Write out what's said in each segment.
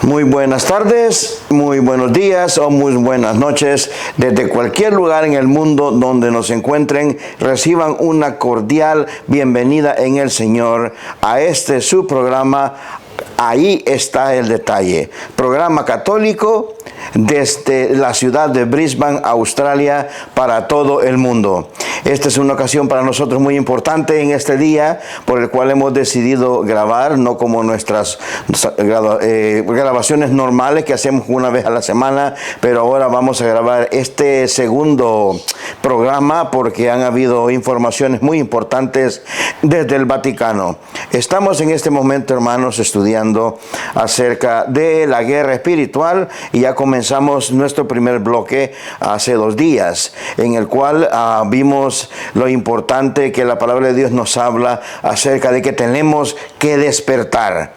Muy buenas tardes, muy buenos días o muy buenas noches. Desde cualquier lugar en el mundo donde nos encuentren, reciban una cordial bienvenida en el Señor a este su programa. Ahí está el detalle. Programa católico desde la ciudad de Brisbane, Australia, para todo el mundo. Esta es una ocasión para nosotros muy importante en este día, por el cual hemos decidido grabar, no como nuestras grabaciones normales que hacemos una vez a la semana, pero ahora vamos a grabar este segundo programa porque han habido informaciones muy importantes desde el Vaticano. Estamos en este momento, hermanos, estudiando acerca de la guerra espiritual y ya comenzamos nuestro primer bloque hace 2 días, en el cual vimos lo importante que la palabra de Dios nos habla acerca de que tenemos que despertar.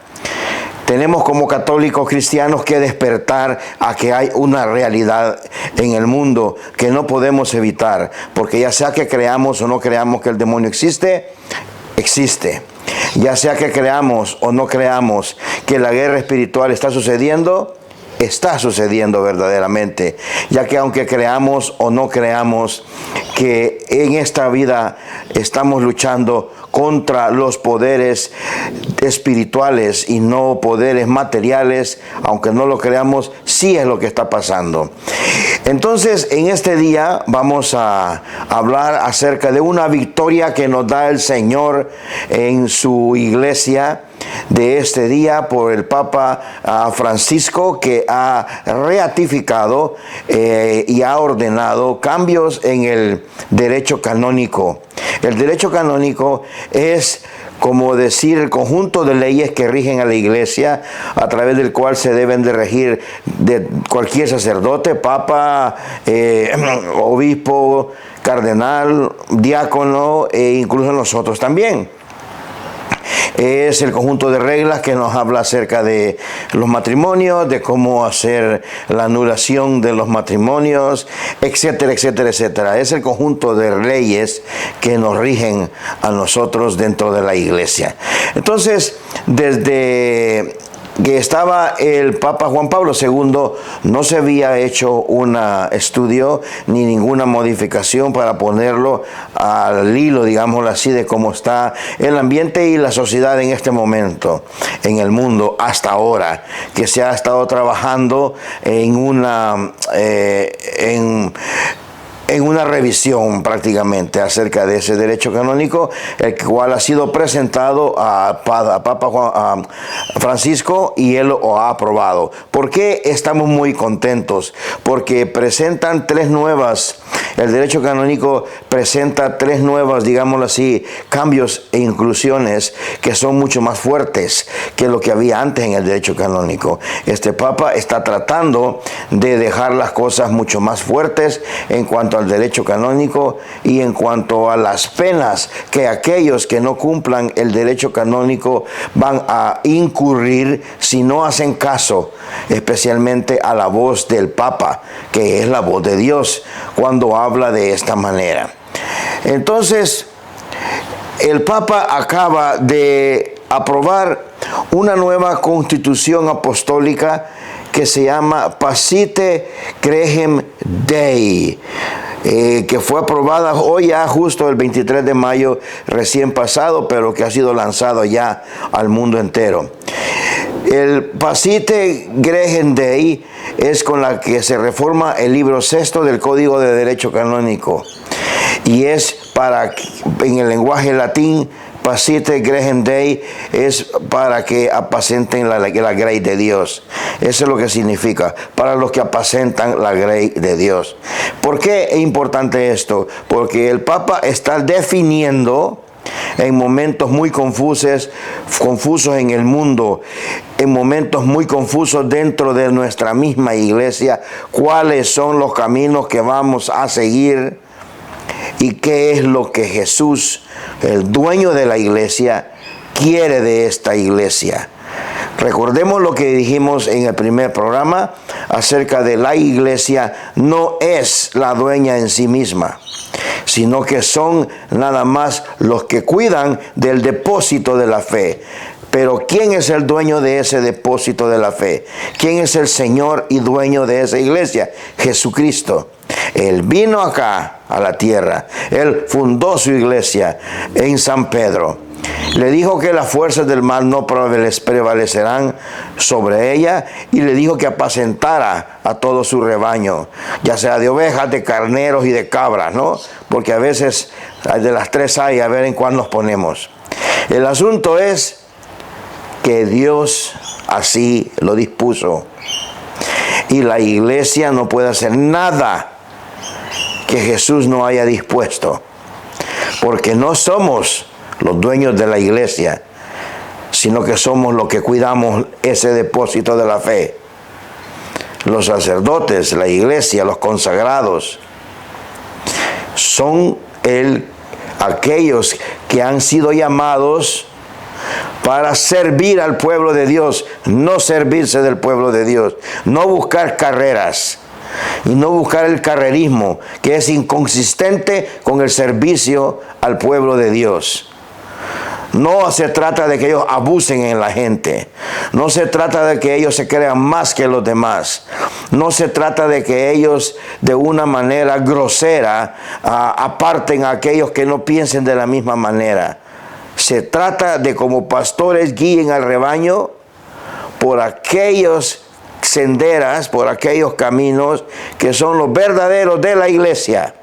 Tenemos como católicos cristianos que despertar a que hay una realidad en el mundo que no podemos evitar, porque ya sea que creamos o no creamos que el demonio existe, existe. Ya sea que creamos o no creamos que la guerra espiritual está sucediendo verdaderamente, ya que aunque creamos o no creamos que en esta vida estamos luchando contra los poderes espirituales y no poderes materiales, aunque no lo creamos, sí es lo que está pasando. Entonces, en este día vamos a hablar acerca de una victoria que nos da el Señor en su iglesia de este día por el Papa Francisco, que ha ratificado y ha ordenado cambios en el derecho canónico. El derecho canónico es, como decir, el conjunto de leyes que rigen a la iglesia, a través del cual se deben de regir de cualquier sacerdote, papa, obispo, cardenal, diácono e incluso nosotros también. Es el conjunto de reglas que nos habla acerca de los matrimonios, de cómo hacer la anulación de los matrimonios, etcétera, etcétera, etcétera. Es el conjunto de leyes que nos rigen a nosotros dentro de la iglesia. Entonces, desde que estaba el Papa Juan Pablo II, no se había hecho un estudio ni ninguna modificación para ponerlo al hilo, digámoslo así, de cómo está el ambiente y la sociedad en este momento en el mundo hasta ahora, que se ha estado trabajando en una revisión prácticamente acerca de ese derecho canónico, el cual ha sido presentado a Papa Francisco y él lo ha aprobado. ¿Por qué estamos muy contentos? Porque presentan 3 nuevas. El derecho canónico presenta 3 nuevas, digámoslo así, cambios e inclusiones que son mucho más fuertes que lo que había antes en el derecho canónico. Este Papa está tratando de dejar las cosas mucho más fuertes en cuanto al derecho canónico y en cuanto a las penas que aquellos que no cumplan el derecho canónico van a incurrir si no hacen caso, especialmente a la voz del Papa, que es la voz de Dios, cuando habla de esta manera. Entonces, el Papa acaba de aprobar una nueva constitución apostólica que se llama Pacite Gregem Dei, que fue aprobada hoy ya justo el 23 de mayo recién pasado, pero que ha sido lanzado ya al mundo entero. El Pacite Gregem Dei es con la que se reforma el libro 6 del Código de Derecho Canónico y es para, en el lenguaje latín, Pacite Gregem Dei es para que apacenten la grey de Dios. Eso es lo que significa, para los que apacentan la grey de Dios. ¿Por qué es importante esto? Porque el Papa está definiendo en momentos muy confusos en el mundo, en momentos muy confusos dentro de nuestra misma iglesia, cuáles son los caminos que vamos a seguir y qué es lo que Jesús, el dueño de la iglesia, quiere de esta iglesia. Recordemos lo que dijimos en el primer programa acerca de la iglesia. No es la dueña en sí misma, sino que son nada más los que cuidan del depósito de la fe. Pero ¿quién es el dueño de ese depósito de la fe? ¿Quién es el Señor y dueño de esa iglesia? Jesucristo. Él vino acá a la tierra. Él fundó su iglesia en San Pedro. Le dijo que las fuerzas del mal no prevalecerán sobre ella, y le dijo que apacentara a todo su rebaño, ya sea de ovejas, de carneros y de cabras, ¿no? Porque a veces de las tres hay, a ver en cuál nos ponemos. El asunto es que Dios así lo dispuso, y la iglesia no puede hacer nada que Jesús no haya dispuesto, porque no somos los dueños de la iglesia, sino que somos los que cuidamos ese depósito de la fe. Los sacerdotes, la iglesia, los consagrados, son aquellos que han sido llamados para servir al pueblo de Dios, no servirse del pueblo de Dios, no buscar carreras y no buscar el carrerismo, que es inconsistente con el servicio al pueblo de Dios. No se trata de que ellos abusen en la gente. No se trata de que ellos se crean más que los demás. No se trata de que ellos de una manera grosera aparten a aquellos que no piensen de la misma manera. Se trata de, como pastores, guíen al rebaño por aquellos senderas, por aquellos caminos que son los verdaderos de la iglesia.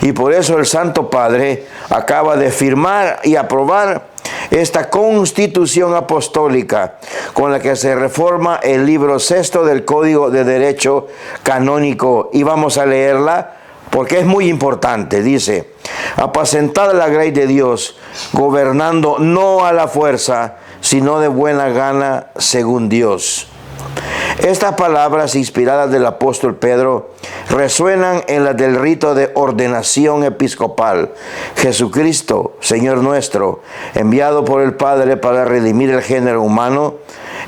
Y por eso el Santo Padre acaba de firmar y aprobar esta Constitución Apostólica con la que se reforma el libro sexto del Código de Derecho Canónico. Y vamos a leerla porque es muy importante. Dice: apacentad la grey de Dios, gobernando no a la fuerza, sino de buena gana, según Dios. Estas palabras inspiradas del apóstol Pedro resuenan en las del rito de ordenación episcopal. Jesucristo, Señor nuestro, enviado por el Padre para redimir el género humano,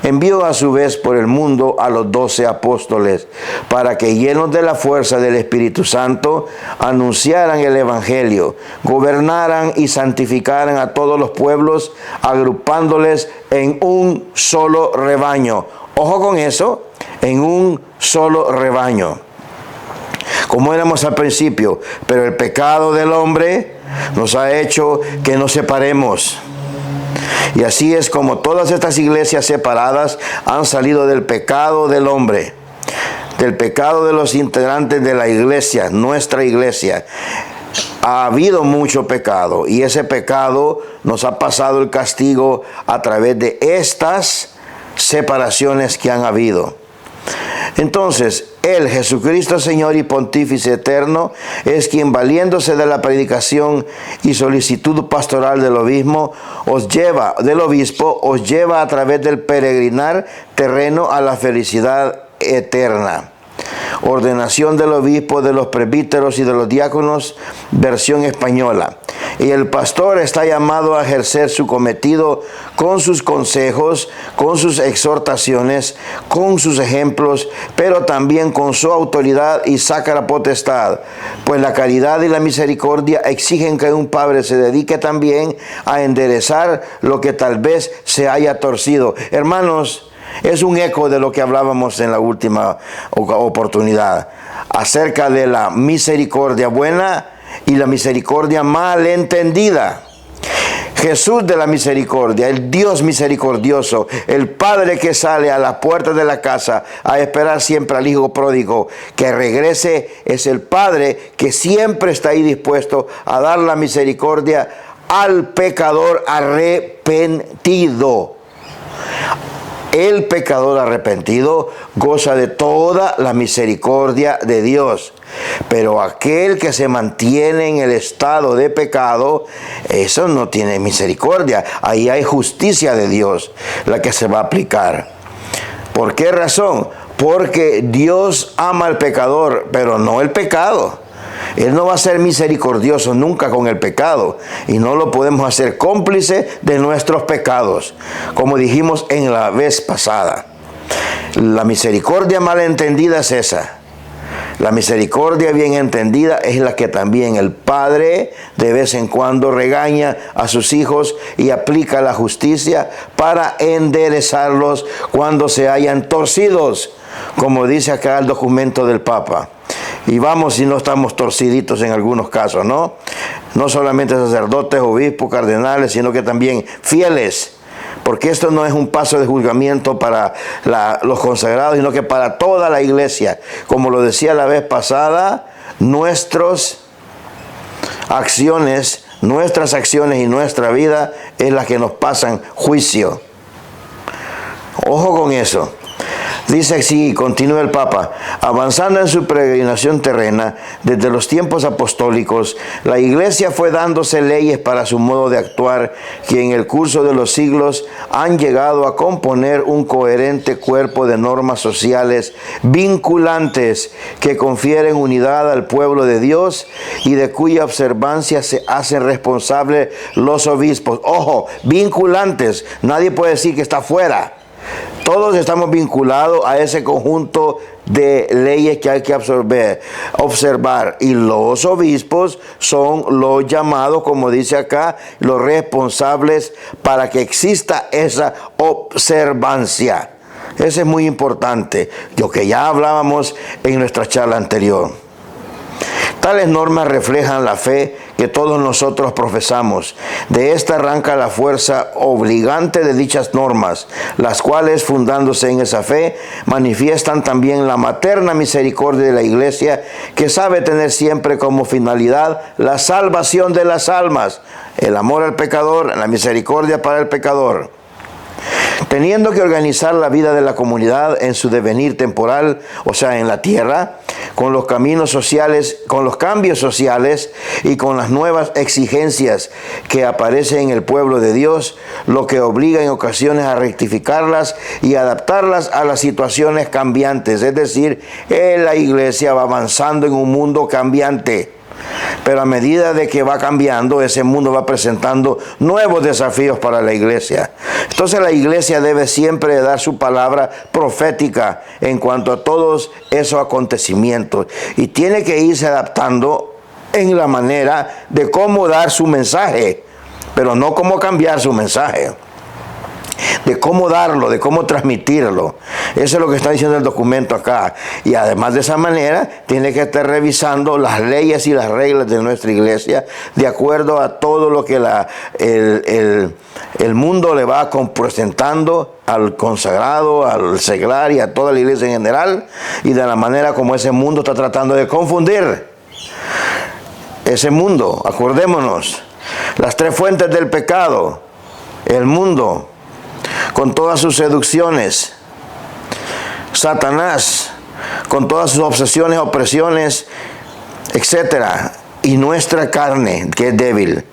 envió a su vez por el mundo a los 12 apóstoles, para que, llenos de la fuerza del Espíritu Santo, anunciaran el Evangelio, gobernaran y santificaran a todos los pueblos, agrupándoles en un solo rebaño. Ojo con eso, en un solo rebaño. Como éramos al principio, pero el pecado del hombre nos ha hecho que nos separemos. Y así es como todas estas iglesias separadas han salido del pecado del hombre, del pecado de los integrantes de la iglesia, nuestra iglesia. Ha habido mucho pecado, y ese pecado nos ha pasado el castigo a través de estas separaciones que han habido. Entonces, Él, Jesucristo Señor y Pontífice eterno, es quien, valiéndose de la predicación y solicitud pastoral del obispo, os lleva a través del peregrinar terreno a la felicidad eterna. Ordenación del obispo, de los presbíteros y de los diáconos, versión española. Y el pastor está llamado a ejercer su cometido con sus consejos, con sus exhortaciones, con sus ejemplos, pero también con su autoridad y sacra potestad. Pues la caridad y la misericordia exigen que un padre se dedique también a enderezar lo que tal vez se haya torcido. Hermanos, es un eco de lo que hablábamos en la última oportunidad, acerca de la misericordia buena y la misericordia mal entendida. Jesús de la misericordia, el Dios misericordioso, el Padre que sale a las puertas de la casa a esperar siempre al Hijo pródigo que regrese, es el Padre que siempre está ahí dispuesto a dar la misericordia al pecador arrepentido. El pecador arrepentido goza de toda la misericordia de Dios. Pero aquel que se mantiene en el estado de pecado, eso no tiene misericordia. Ahí hay justicia de Dios, la que se va a aplicar. ¿Por qué razón? Porque Dios ama al pecador, pero no el pecado. Él no va a ser misericordioso nunca con el pecado, y no lo podemos hacer cómplice de nuestros pecados, como dijimos en la vez pasada. La misericordia malentendida es esa, La misericordia bien entendida es la que también el padre de vez en cuando regaña a sus hijos y aplica la justicia para enderezarlos cuando se hayan torcidos, como dice acá el documento del Papa. Y vamos si no estamos torciditos en algunos casos, ¿no? No solamente sacerdotes, obispos, cardenales, sino que también fieles. Porque esto no es un paso de juzgamiento para los consagrados, sino que para toda la iglesia. Como lo decía la vez pasada, nuestras acciones y nuestra vida es la que nos pasan juicio. Ojo con eso. Dice así, continúa el Papa, avanzando en su peregrinación terrena, desde los tiempos apostólicos, la Iglesia fue dándose leyes para su modo de actuar, que en el curso de los siglos han llegado a componer un coherente cuerpo de normas sociales vinculantes que confieren unidad al pueblo de Dios y de cuya observancia se hacen responsables los obispos. Ojo, vinculantes, nadie puede decir que está fuera. Todos estamos vinculados a ese conjunto de leyes que hay que observar. Y los obispos son los llamados, como dice acá, los responsables para que exista esa observancia. Eso es muy importante, lo que ya hablábamos en nuestra charla anterior. Tales normas reflejan la fe que todos nosotros profesamos. De esta arranca la fuerza obligante de dichas normas, las cuales, fundándose en esa fe, manifiestan también la materna misericordia de la Iglesia, que sabe tener siempre como finalidad la salvación de las almas, el amor al pecador, la misericordia para el pecador. Teniendo que organizar la vida de la comunidad en su devenir temporal, o sea, en la tierra, con los caminos sociales, con los cambios sociales y con las nuevas exigencias que aparecen en el pueblo de Dios, lo que obliga en ocasiones a rectificarlas y adaptarlas a las situaciones cambiantes. Es decir, la Iglesia va avanzando en un mundo cambiante. Pero a medida de que va cambiando, ese mundo va presentando nuevos desafíos para la Iglesia. Entonces la Iglesia debe siempre dar su palabra profética en cuanto a todos esos acontecimientos. Y tiene que irse adaptando en la manera de cómo dar su mensaje, pero no cómo cambiar su mensaje. De cómo darlo, de cómo transmitirlo. Eso es lo que está diciendo el documento acá. Y además de esa manera, tiene que estar revisando las leyes y las reglas de nuestra iglesia de acuerdo a todo lo que el mundo le va presentando al consagrado, al seglar y a toda la iglesia en general, y de la manera como ese mundo está tratando de confundir. Ese mundo, acordémonos, las tres fuentes del pecado, el mundo, con todas sus seducciones, Satanás, con todas sus obsesiones, opresiones, etcétera, y nuestra carne, que es débil,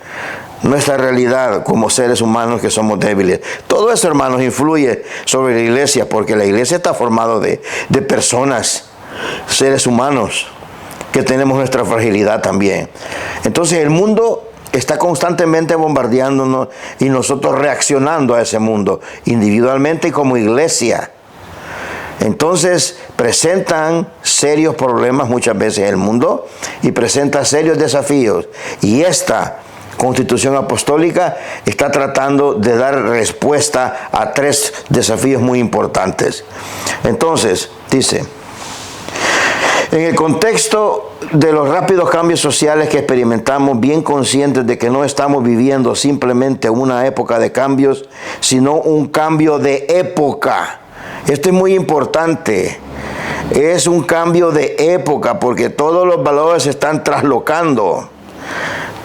nuestra realidad como seres humanos que somos débiles. Todo eso, hermanos, influye sobre la iglesia, porque la iglesia está formada de personas, seres humanos, que tenemos nuestra fragilidad también. Entonces el mundo está constantemente bombardeándonos y nosotros reaccionando a ese mundo, individualmente y como iglesia. Entonces presentan serios problemas muchas veces el mundo y presenta serios desafíos. Y esta Constitución Apostólica está tratando de dar respuesta a tres desafíos muy importantes. Entonces, dice: en el contexto de los rápidos cambios sociales que experimentamos, bien conscientes de que no estamos viviendo simplemente una época de cambios, sino un cambio de época. Esto es muy importante. Es un cambio de época porque todos los valores se están traslocando.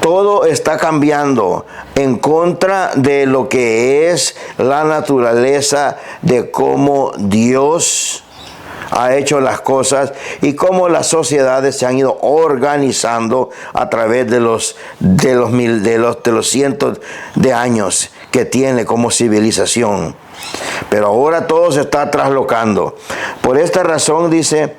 Todo está cambiando en contra de lo que es la naturaleza de cómo Dios ha hecho las cosas y cómo las sociedades se han ido organizando a través de los cientos de años que tiene como civilización. Pero ahora todo se está traslocando. Por esta razón, dice,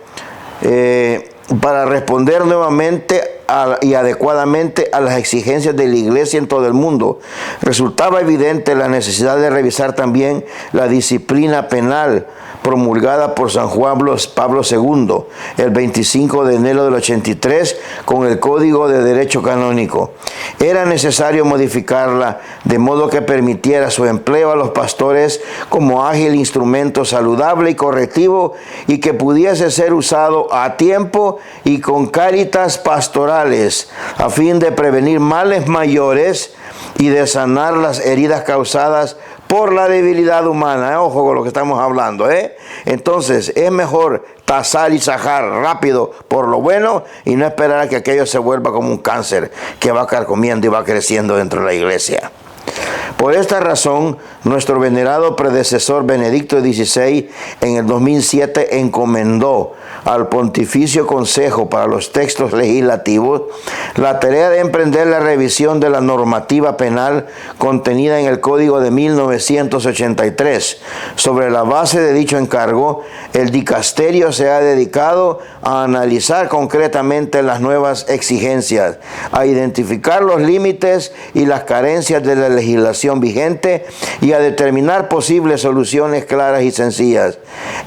para responder nuevamente y adecuadamente a las exigencias de la iglesia en todo el mundo, resultaba evidente la necesidad de revisar también la disciplina penal, promulgada por San Juan Pablo II el 25 de enero del 83 con el Código de Derecho Canónico. Era necesario modificarla de modo que permitiera su empleo a los pastores como ágil instrumento saludable y correctivo y que pudiese ser usado a tiempo y con cáritas pastorales a fin de prevenir males mayores y de sanar las heridas causadas por la debilidad humana. Ojo con lo que estamos hablando, Entonces, es mejor tasar y sajar rápido por lo bueno y no esperar a que aquello se vuelva como un cáncer que va carcomiendo y va creciendo dentro de la iglesia. Por esta razón, nuestro venerado predecesor Benedicto XVI en el 2007 encomendó al Pontificio Consejo para los Textos Legislativos la tarea de emprender la revisión de la normativa penal contenida en el Código de 1983. Sobre la base de dicho encargo, el dicasterio se ha dedicado a analizar concretamente las nuevas exigencias, a identificar los límites y las carencias de la legislación vigente y a determinar posibles soluciones claras y sencillas.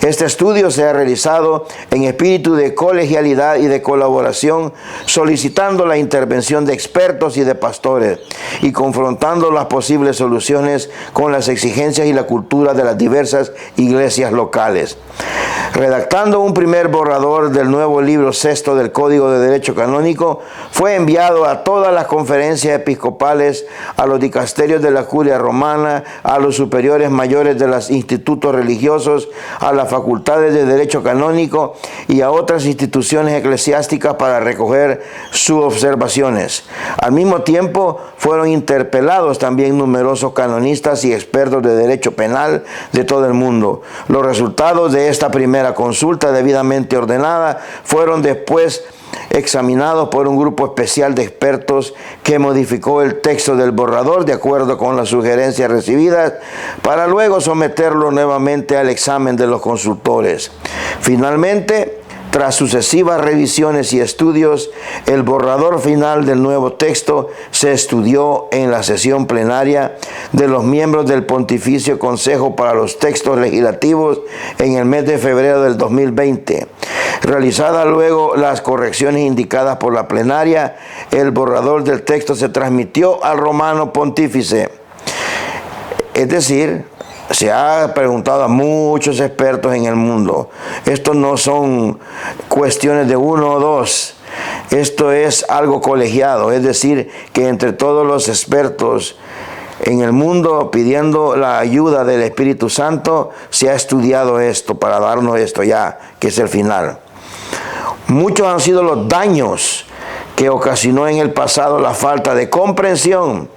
Este estudio se ha realizado en espíritu de colegialidad y de colaboración, solicitando la intervención de expertos y de pastores y confrontando las posibles soluciones con las exigencias y la cultura de las diversas iglesias locales. Redactando un primer borrador del nuevo libro sexto del Código de Derecho Canónico, fue enviado a todas las conferencias episcopales, a los dicasterios de la Curia Romana, a los superiores mayores de los institutos religiosos, a las facultades de Derecho Canónico y a otras instituciones eclesiásticas para recoger sus observaciones. Al mismo tiempo, fueron interpelados también numerosos canonistas y expertos de derecho penal de todo el mundo. Los resultados de esta primera consulta debidamente ordenada fueron después examinados por un grupo especial de expertos que modificó el texto del borrador de acuerdo con las sugerencias recibidas para luego someterlo nuevamente al examen de los consultores. Finalmente, tras sucesivas revisiones y estudios, el borrador final del nuevo texto se estudió en la sesión plenaria de los miembros del Pontificio Consejo para los Textos Legislativos en el mes de febrero del 2020. Realizadas luego las correcciones indicadas por la plenaria, el borrador del texto se transmitió al Romano Pontífice. Es decir, se ha preguntado a muchos expertos en el mundo. Esto no son cuestiones de uno o dos. Esto es algo colegiado, es decir, que entre todos los expertos en el mundo, pidiendo la ayuda del Espíritu Santo, se ha estudiado esto para darnos esto ya, que es el final. Muchos han sido los daños que ocasionó en el pasado la falta de comprensión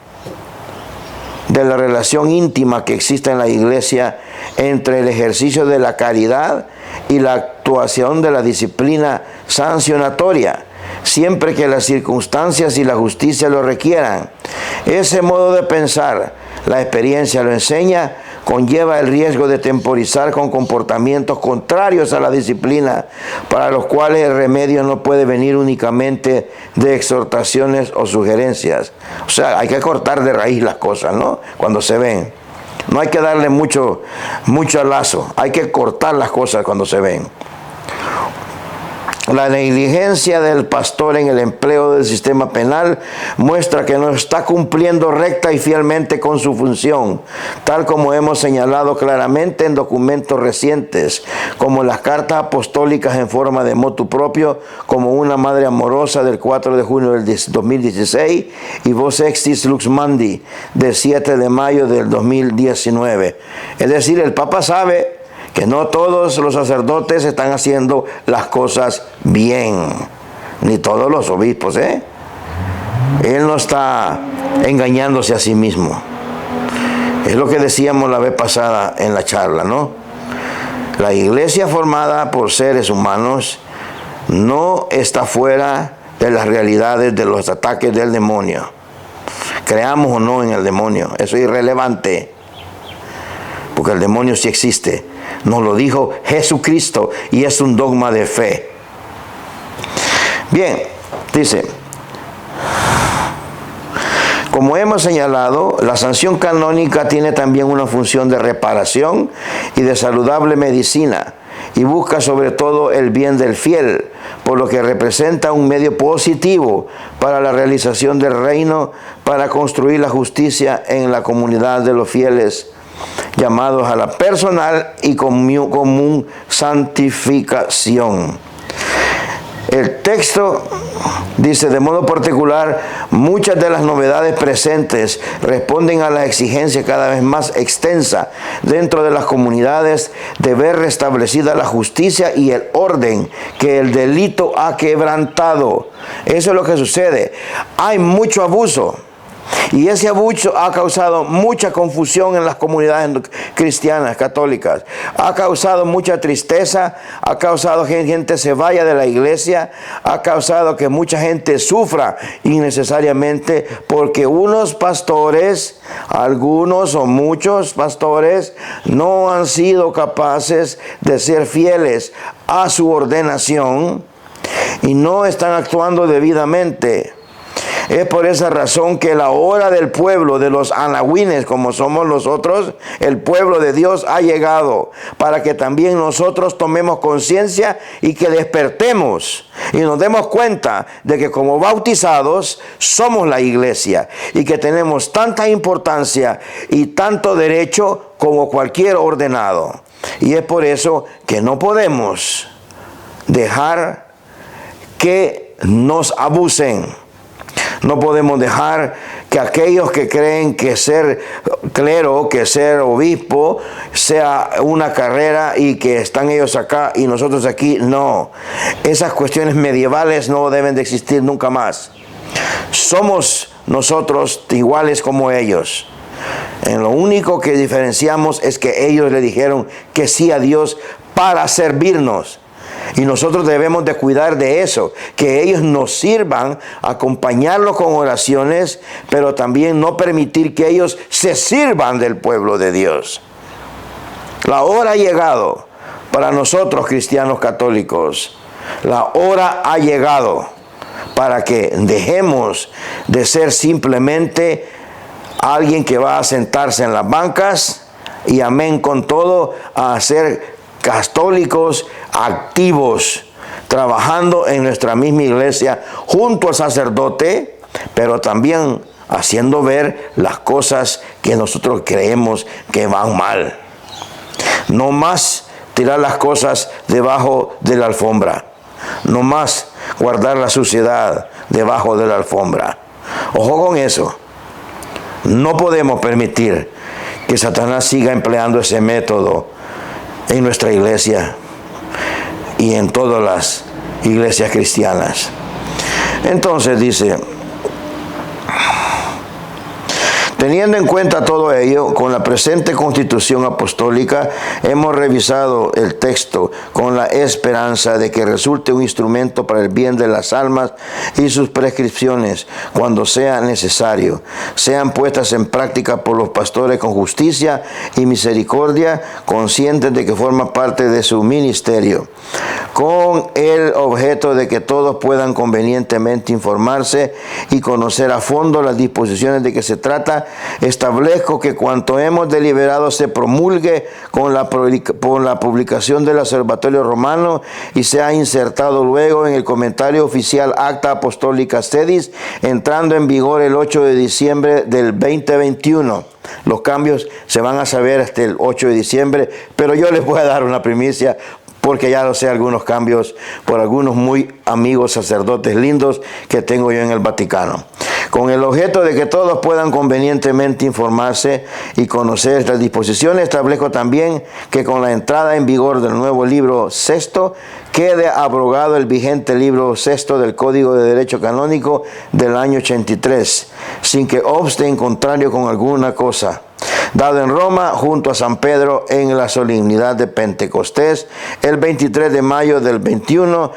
de la relación íntima que existe en la iglesia entre el ejercicio de la caridad y la actuación de la disciplina sancionatoria, siempre que las circunstancias y la justicia lo requieran. Ese modo de pensar, la experiencia lo enseña, conlleva el riesgo de temporizar con comportamientos contrarios a la disciplina, para los cuales el remedio no puede venir únicamente de exhortaciones o sugerencias. O sea, hay que cortar de raíz las cosas, ¿no? Cuando se ven. No hay que darle mucho lazo, hay que cortar las cosas cuando se ven. La negligencia del pastor en el empleo del sistema penal muestra que no está cumpliendo recta y fielmente con su función, tal como hemos señalado claramente en documentos recientes, como las cartas apostólicas en forma de motu propio, como una madre amorosa del 4 de junio del 2016 y Vos Extis Lux Mandi del 7 de mayo del 2019. Es decir, el Papa sabe que no todos los sacerdotes están haciendo las cosas bien, ni todos los obispos, Él no está engañándose a sí mismo. Es lo que decíamos la vez pasada en la charla, ¿no? La iglesia formada por seres humanos no está fuera de las realidades de los ataques del demonio. Creamos o no en el demonio, eso es irrelevante, porque el demonio sí existe. Nos lo dijo Jesucristo y es un dogma de fe. Bien, dice, Como hemos señalado, la sanción canónica tiene también una función de reparación y de saludable medicina, y busca sobre todo el bien del fiel, por lo que representa un medio positivo para la realización del reino, para construir la justicia en la comunidad de los fieles, llamados a la personal y común santificación. El texto dice, de modo particular, muchas de las novedades presentes responden a la exigencia cada vez más extensa dentro de las comunidades de ver restablecida la justicia y el orden que el delito ha quebrantado. Eso es lo que sucede. Hay mucho abuso. Y ese abuso ha causado mucha confusión en las comunidades cristianas, católicas. Ha causado mucha tristeza, ha causado que gente se vaya de la iglesia, ha causado que mucha gente sufra innecesariamente porque unos pastores, algunos o muchos pastores, no han sido capaces de ser fieles a su ordenación y no están actuando debidamente. Es por esa razón que la hora del pueblo, de los anahuines, como somos nosotros, el pueblo de Dios ha llegado para que también nosotros tomemos conciencia y que despertemos y nos demos cuenta de que como bautizados somos la iglesia y que tenemos tanta importancia y tanto derecho como cualquier ordenado. Y es por eso que no podemos dejar que nos abusen. No podemos dejar que aquellos que creen que ser clero, que ser obispo, sea una carrera y que están ellos acá y nosotros aquí. No, esas cuestiones medievales no deben de existir nunca más. Somos nosotros iguales como ellos. En lo único que diferenciamos es que ellos le dijeron que sí a Dios para servirnos. Y nosotros debemos de cuidar de eso, que ellos nos sirvan, acompañarlos con oraciones, pero también no permitir que ellos se sirvan del pueblo de Dios. La hora ha llegado para nosotros cristianos católicos. La hora ha llegado para que dejemos de ser simplemente alguien que va a sentarse en las bancas y amén con todo, a ser católicos activos, trabajando en nuestra misma iglesia junto al sacerdote, pero también haciendo ver las cosas que nosotros creemos que van mal. No más tirar las cosas debajo de la alfombra. No más guardar la suciedad debajo de la alfombra. Ojo con eso. No podemos permitir que Satanás siga empleando ese método en nuestra iglesia y en todas las iglesias cristianas. Entonces dice, teniendo en cuenta todo ello, con la presente constitución apostólica hemos revisado el texto con la esperanza de que resulte un instrumento para el bien de las almas y sus prescripciones, cuando sea necesario, sean puestas en práctica por los pastores con justicia y misericordia, conscientes de que forma parte de su ministerio, con el objeto de que todos puedan convenientemente informarse y conocer a fondo las disposiciones de que se trata. Establezco que cuanto hemos deliberado se promulgue con la publicación del Observatorio Romano y sea insertado luego en el comentario oficial Acta Apostólica Sedis, entrando en vigor el 8 de diciembre del 2021. Los cambios se van a saber hasta el 8 de diciembre, pero yo les voy a dar una primicia, porque ya lo sé, algunos cambios por algunos muy amigos sacerdotes lindos que tengo yo en el Vaticano. Con el objeto de que todos puedan convenientemente informarse y conocer estas disposiciones, establezco también que con la entrada en vigor del nuevo libro sexto, quede abrogado el vigente libro sexto del Código de Derecho Canónico del año 83, sin que obste en contrario con alguna cosa, dado en Roma junto a San Pedro en la solemnidad de Pentecostés, el 23 de mayo del 21,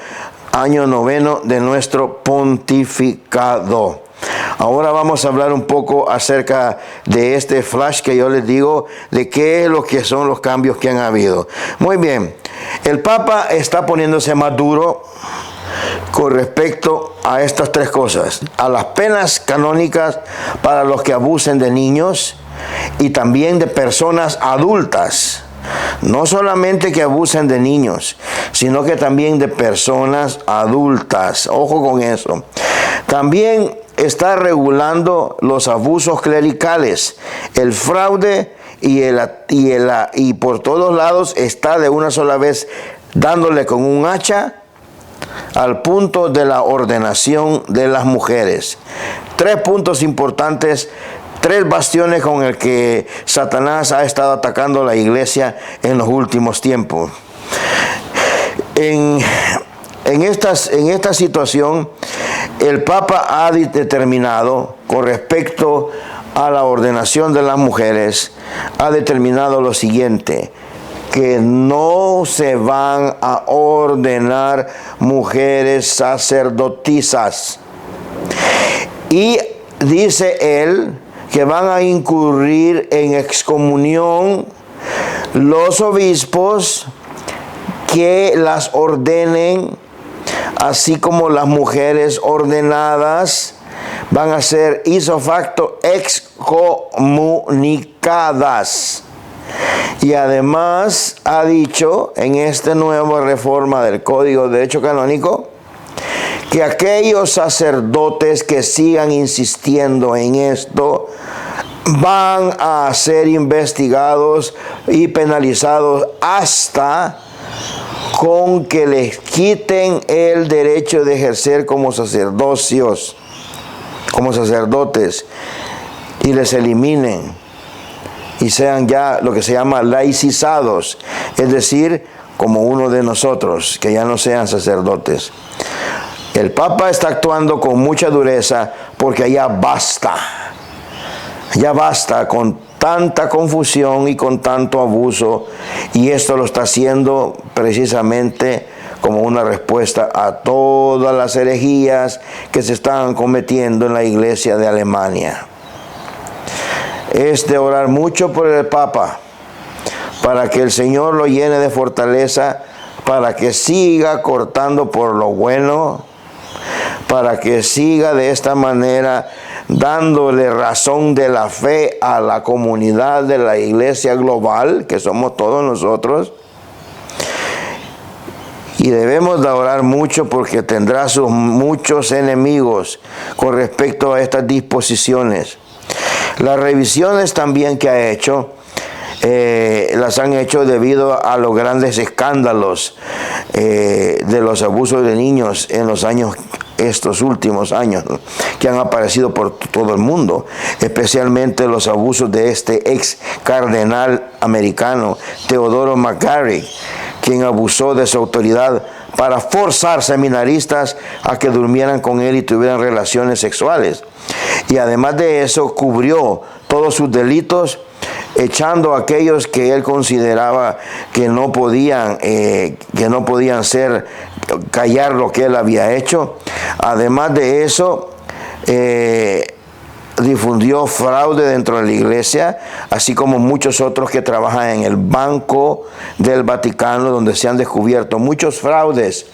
año noveno de nuestro pontificado. Ahora vamos a hablar un poco acerca de este flash que yo les digo, de qué es lo que son los cambios que han habido. Muy bien, el Papa está poniéndose más duro con respecto a estas tres cosas: a las penas canónicas para los que abusen de niños y también de personas adultas. No solamente que abusen de niños, sino que también de personas adultas. Ojo con eso. También está regulando los abusos clericales, el fraude y por todos lados está de una sola vez dándole con un hacha al punto de la ordenación de las mujeres. Tres puntos importantes, tres bastiones con el que Satanás ha estado atacando a la iglesia en los últimos tiempos. En esta situación, el Papa ha determinado, con respecto a la ordenación de las mujeres, ha determinado lo siguiente: que no se van a ordenar mujeres sacerdotisas. Y dice él que van a incurrir en excomunión los obispos que las ordenen, así como las mujeres ordenadas van a ser ipso facto excomunicadas. Y además ha dicho en esta nueva reforma del Código de Derecho Canónico que aquellos sacerdotes que sigan insistiendo en esto van a ser investigados y penalizados hasta con que les quiten el derecho de ejercer como sacerdotes y les eliminen y sean ya lo que se llama laicizados, es decir, como uno de nosotros, que ya no sean sacerdotes. El Papa está actuando con mucha dureza porque ya basta con tanta confusión y con tanto abuso, y esto lo está haciendo precisamente como una respuesta a todas las herejías que se estaban cometiendo en la iglesia de Alemania. Es de orar mucho por el Papa, para que el Señor lo llene de fortaleza, para que siga cortando por lo bueno, para que siga de esta manera dándole razón de la fe a la comunidad de la iglesia global, que somos todos nosotros. Y debemos de orar mucho porque tendrá sus muchos enemigos con respecto a estas disposiciones. Las revisiones también que ha hecho, las han hecho debido a los grandes escándalos de los abusos de niños en los años, estos últimos años, que han aparecido por todo el mundo, especialmente los abusos de este ex cardenal americano, Teodoro McGarrick, quien abusó de su autoridad para forzar seminaristas a que durmieran con él y tuvieran relaciones sexuales. Y además de eso, cubrió todos sus delitos, echando a aquellos que él consideraba que no podían callar lo que él había hecho. Además de eso, difundió fraude dentro de la iglesia, así como muchos otros que trabajan en el Banco del Vaticano, donde se han descubierto muchos fraudes,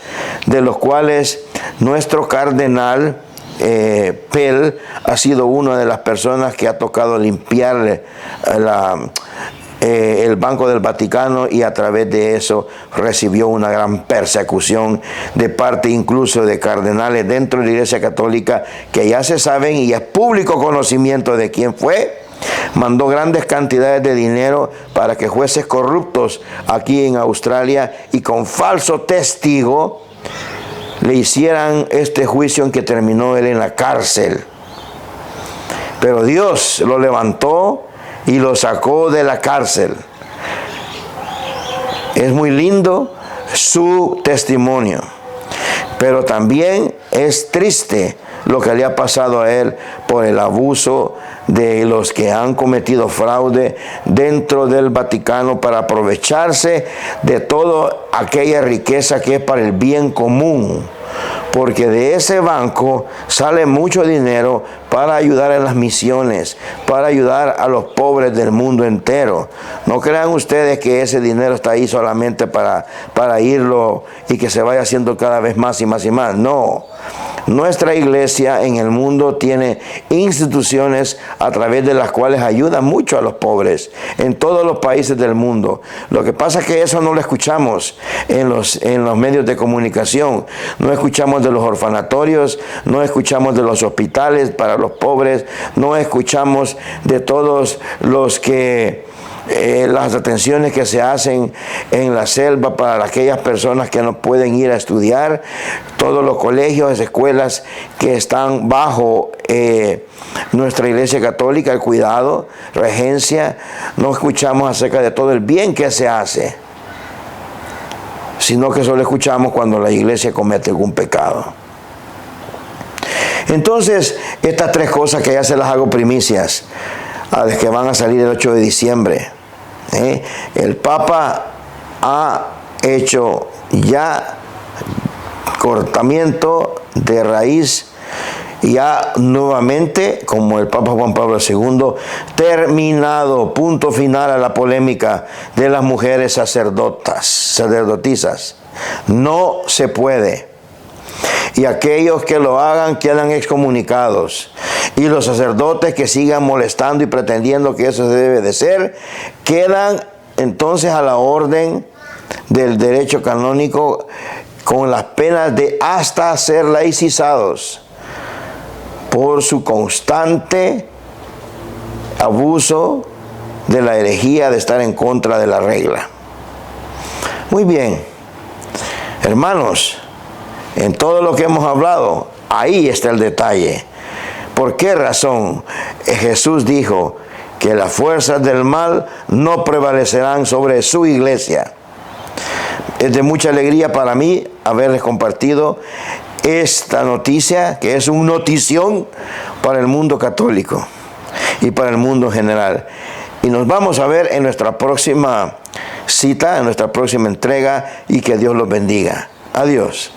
de los cuales nuestro cardenal Pell ha sido una de las personas que ha tocado limpiar el Banco del Vaticano, y a través de eso recibió una gran persecución de parte incluso de cardenales dentro de la Iglesia Católica, que ya se saben y es público conocimiento de quién fue. Mandó grandes cantidades de dinero para que jueces corruptos aquí en Australia y con falso testigo le hicieran este juicio en que terminó él en la cárcel. Pero Dios lo levantó y lo sacó de la cárcel. Es muy lindo su testimonio, pero también es triste lo que le ha pasado a él por el abuso de los que han cometido fraude dentro del Vaticano para aprovecharse de toda aquella riqueza que es para el bien común, porque de ese banco sale mucho dinero para ayudar en las misiones, para ayudar a los pobres del mundo entero. No crean ustedes que ese dinero está ahí solamente para irlo y que se vaya haciendo cada vez más y más y más. No. Nuestra iglesia en el mundo tiene instituciones a través de las cuales ayudan mucho a los pobres en todos los países del mundo. Lo que pasa es que eso no lo escuchamos en los medios de comunicación. No escuchamos de los orfanatorios, no escuchamos de los hospitales para los pobres, no escuchamos de todos los que las atenciones que se hacen en la selva para aquellas personas que no pueden ir a estudiar, todos los colegios, escuelas que están bajo nuestra iglesia católica, el cuidado, regencia. No escuchamos acerca de todo el bien que se hace, sino que solo escuchamos cuando la iglesia comete algún pecado. Entonces, estas tres cosas que ya se las hago primicias, que van a salir el 8 de diciembre. El Papa ha hecho ya cortamiento de raíz, ya nuevamente, como el Papa Juan Pablo II, terminado, punto final a la polémica de las mujeres sacerdotisas. No se puede. Y aquellos que lo hagan quedan excomunicados. Y los sacerdotes que sigan molestando y pretendiendo que eso se debe de ser, quedan entonces a la orden del derecho canónico con las penas de hasta ser laicizados por su constante abuso de la herejía de estar en contra de la regla. Muy bien, hermanos, en todo lo que hemos hablado, ahí está el detalle. ¿Por qué razón Jesús dijo que las fuerzas del mal no prevalecerán sobre su iglesia? Es de mucha alegría para mí haberles compartido esta noticia, que es una notición para el mundo católico y para el mundo en general. Y nos vamos a ver en nuestra próxima cita, en nuestra próxima entrega, y que Dios los bendiga. Adiós.